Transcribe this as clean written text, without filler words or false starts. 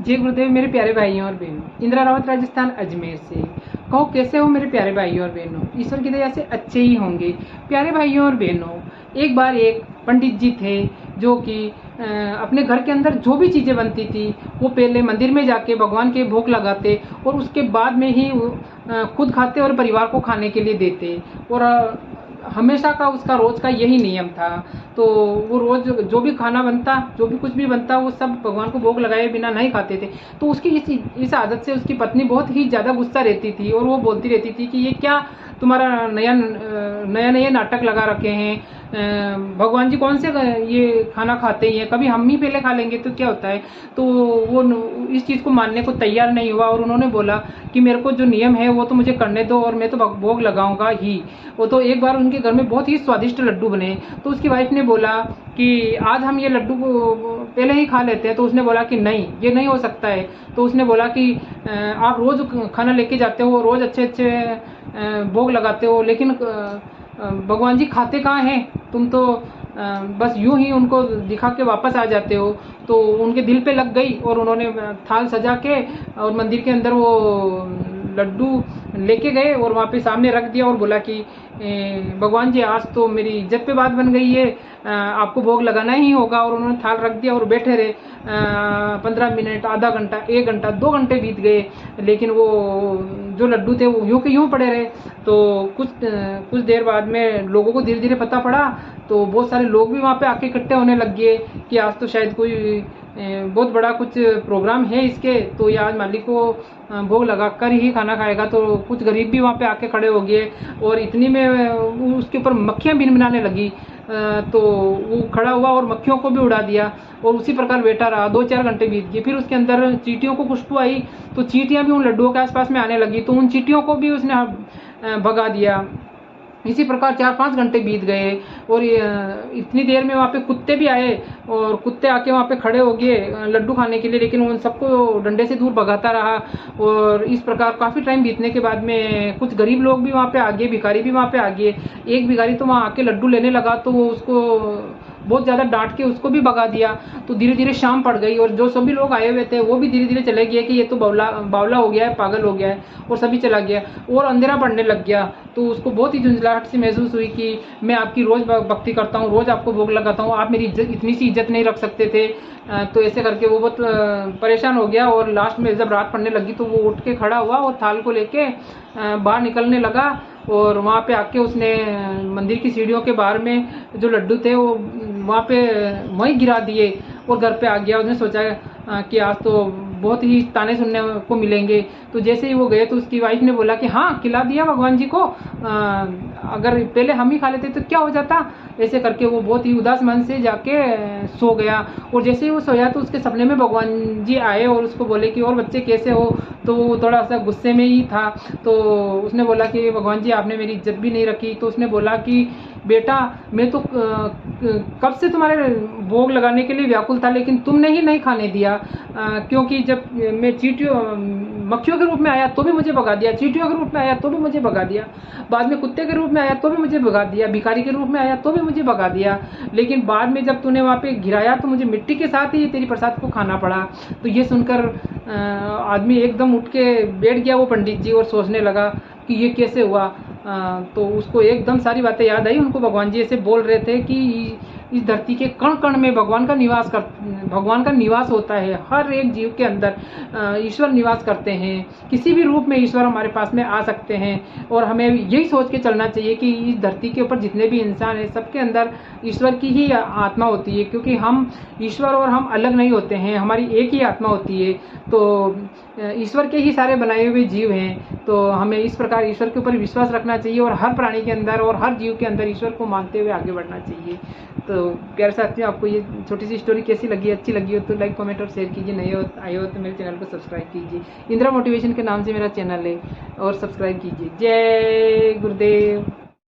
जय गुरुदेव मेरे प्यारे भाइयों और बहनों। इंदिरा रावत राजस्थान अजमेर से। कहो कैसे हो मेरे प्यारे भाइयों और बहनों। ईश्वर की दया से अच्छे ही होंगे। प्यारे भाइयों और बहनों, एक बार एक पंडित जी थे जो कि अपने घर के अंदर जो भी चीज़ें बनती थी वो पहले मंदिर में जाके भगवान के भोग लगाते और उसके बाद में ही खुद खाते और परिवार को खाने के लिए देते। और हमेशा का उसका रोज़ का यही नियम था। तो वो रोज़ जो भी खाना बनता, जो भी कुछ भी बनता, वो सब भगवान को भोग लगाए बिना नहीं खाते थे। तो उसकी इस आदत से उसकी पत्नी बहुत ही ज़्यादा गुस्सा रहती थी और वो बोलती रहती थी कि ये क्या तुम्हारा नया नाटक लगा रखे हैं। भगवान जी कौन से ये खाना खाते हैं, कभी हम ही पहले खा लेंगे तो क्या होता है। तो वो इस चीज़ को मानने को तैयार नहीं हुआ और उन्होंने बोला कि मेरे को जो नियम है वो तो मुझे करने दो और मैं तो भोग लगाऊंगा ही। वो तो एक बार उनके घर में बहुत ही स्वादिष्ट लड्डू बने तो उसकी वाइफ ने बोला कि आज हम ये लड्डू को पहले ही खा लेते हैं। तो उसने बोला कि नहीं, ये नहीं हो सकता है। तो उसने बोला कि आप रोज़ खाना लेके जाते हो, रोज़ अच्छे अच्छे भोग लगाते हो, लेकिन भगवान जी खाते कहाँ हैं। तुम तो बस यूं ही उनको दिखा के वापस आ जाते हो। तो उनके दिल पे लग गई और उन्होंने थाल सजा के और मंदिर के अंदर वो लड्डू लेके गए और वहाँ पे सामने रख दिया और बोला कि भगवान जी आज तो मेरी इज्जत पे बात बन गई है, आपको भोग लगाना ही होगा। और उन्होंने थाल रख दिया और बैठे रहे। 15 मिनट, आधा घंटा, 1 घंटा, 2 घंटे बीत गए, लेकिन वो जो लड्डू थे वो यूं के यूं पड़े रहे। तो कुछ देर बाद में लोगों को धीरे धीरे पता पड़ा। तो बहुत सारे लोग भी वहाँ पे आके इकट्ठे होने लग गए कि आज तो शायद कोई बहुत बड़ा कुछ प्रोग्राम है इसके, तो ये आज मालिक को भोग लगा कर ही खाना खाएगा। तो कुछ गरीब भी वहाँ पे आके खड़े हो गए और इतनी में उसके ऊपर मक्खियाँ भिनभिनाने लगी। तो वो खड़ा हुआ और मक्खियों को भी उड़ा दिया और उसी प्रकार बैठा रहा। 2-4 घंटे बीत गए। फिर उसके अंदर चींटियों को खुशबू आई तो चींटियाँ भी उन लड्डुओं के आसपास में आने लगी, तो उन चींटियों को भी उसने भगा दिया। इसी प्रकार 4-5 घंटे बीत गए और इतनी देर में वहाँ पे कुत्ते भी आए और कुत्ते आके वहाँ पे खड़े हो गए लड्डू खाने के लिए, लेकिन उन सबको डंडे से दूर भगाता रहा। और इस प्रकार काफ़ी टाइम बीतने के बाद में कुछ गरीब लोग भी वहाँ पे आ गए, भिखारी भी वहाँ पे आ गए। एक भिखारी तो वहाँ आके लड्डू लेने लगा तो वो उसको बहुत ज़्यादा डांट के उसको भी भगा दिया। तो धीरे धीरे शाम पड़ गई और जो सभी लोग आए हुए थे वो भी धीरे धीरे चले गए कि ये तो बावला हो गया है, पागल हो गया है, और सभी चला गया और अंधेरा पड़ने लग गया। तो उसको बहुत ही झुंझलाहट सी महसूस हुई कि मैं आपकी रोज़ भक्ति करता हूँ, रोज़ आपको भोग लगाता हूँ, आप मेरी इतनी सी इज्जत नहीं रख सकते थे। तो ऐसे करके वो बहुत परेशान हो गया और लास्ट में जब रात पड़ने लगी तो वो उठ के खड़ा हुआ और थाल को लेके बाहर निकलने लगा। और वहाँ पे आके उसने मंदिर की सीढ़ियों के बाहर में जो लड्डू थे वो वहाँ पे वहीं गिरा दिए और घर पे आ गया। उसने सोचा कि आज तो बहुत ही ताने सुनने को मिलेंगे। तो जैसे ही वो गए तो उसकी वाइफ ने बोला कि हाँ, खिला दिया भगवान जी को, अगर पहले हम ही खा लेते तो क्या हो जाता। ऐसे करके वो बहुत ही उदास मन से जाके सो गया। और जैसे ही वो सोया तो उसके सपने में भगवान जी आए और उसको बोले कि और बच्चे कैसे हो। तो वो थोड़ा सा गुस्से में ही था। तो उसने बोला कि भगवान जी आपने मेरी इज्जत भी नहीं रखी। तो उसने बोला कि बेटा मैं तो कब से तुम्हारे भोग लगाने के लिए व्याकुल था, लेकिन तुमने ही नहीं खाने दिया। क्योंकि जब मैं मक्खियों के रूप में आया तो भी मुझे भगा दिया, चींटियों के रूप में आया तो भी मुझे भगा दिया, बाद में कुत्ते के रूप में आया तो भी मुझे भगा दिया, भिखारी के रूप में आया तो भी मुझे भगा दिया, लेकिन बाद में जब तूने वहाँ पे गिराया तो मुझे मिट्टी के साथ ही तेरी प्रसाद को खाना पड़ा। तो ये सुनकर आदमी एकदम उठ के बैठ गया वो पंडित जी और सोचने लगा कि ये कैसे हुआ। तो उसको एकदम सारी बातें याद आई। उनको भगवान जी ऐसे बोल रहे थे कि इस धरती के कण कण में भगवान का निवास होता है। हर एक जीव के अंदर ईश्वर निवास करते हैं। किसी भी रूप में ईश्वर हमारे पास में आ सकते हैं और हमें यही सोच के चलना चाहिए कि इस धरती के ऊपर जितने भी इंसान हैं सबके अंदर ईश्वर की ही आत्मा होती है, क्योंकि हम ईश्वर और हम अलग नहीं होते हैं, हमारी एक ही आत्मा होती है। तो ईश्वर के ही सारे बनाए हुए जीव हैं। तो हमें इस प्रकार ईश्वर के ऊपर विश्वास रखना चाहिए और हर प्राणी के अंदर और हर जीव के अंदर ईश्वर को मानते हुए आगे बढ़ना चाहिए। तो प्यारे साथियों, आपको ये छोटी सी स्टोरी कैसी लगी, अच्छी लगी हो तो लाइक, कमेंट और शेयर कीजिए। नए आए हो तो मेरे चैनल को सब्सक्राइब कीजिए। इंदिरा मोटिवेशन के नाम से मेरा चैनल है और सब्सक्राइब कीजिए। जय गुरुदेव।